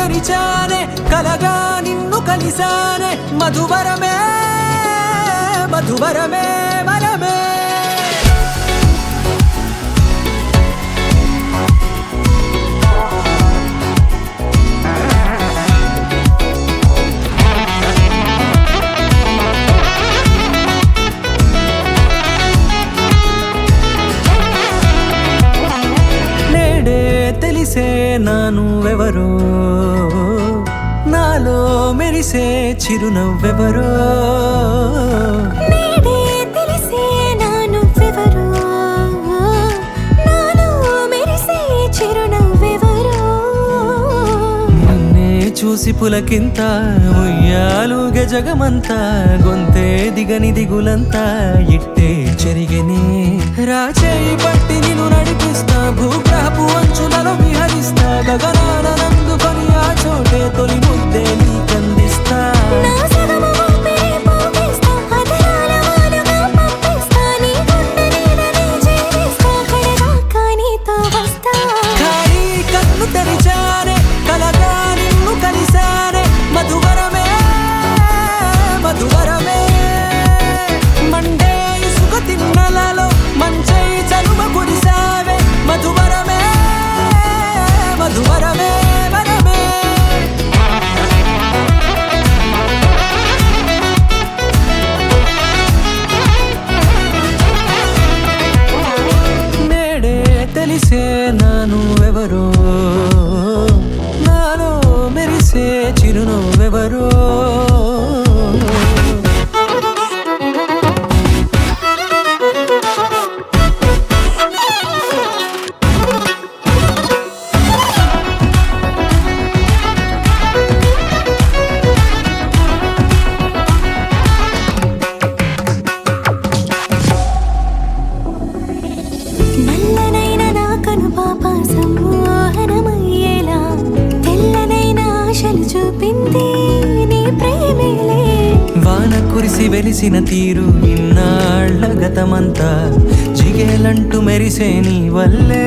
తెరిచానే కలగా నిన్ను కలిసానే మధువరమే మధువరమే వరమే తెలిసే నానువెవరో నాలో మెరిసే చిరునవ్వెవరో నేడే తెలిసే నానువెవరో నాలో మెరిసే చిరునవ్వెవరో నిన్నే చూసి పులకింత ఉయ్యాలుగే జగమంతా గొంతే దిగని దిగులంతా ఇట్టే చెరిగెనే రాచేయి పట్టి నిన్ను నడిపిస్తా భూగ్రహపు అంచులలో విహరిస్తా గగనాన నందుకొని ఆ చోటే తొలి ముద్దే నీకందిస్తా నా సగము ఊపిరి పోగిస్తా అదరాల వాలుగా పంపిస్తా నీ గుండె నీడనే చేరిస్తా కడదాకా నీతో వస్తా ఖాళీ కన్ను తెరిచానే కలగా నిన్ను కలిసానే మధువరమే మధువరమే మండే ఇసుక తిన్నలలో మంచై చలువ కురిసావే మధువరమే మధువరమే వరమే నేడే తెలిసే నానువెవరో నాలో మెరిసే చిరునవ్వెవరో నల్లనైన నా కనుపాప సమ్మోహనమయ్యేలా తెల్లనైన ఆశలు చూపింది నీ ప్రేమేలే వాన కురిసి వెలిసిన తీరు ఇన్నాళ్ల గతమంతా జిగేలంటూ మెరిసే నీ వల్లే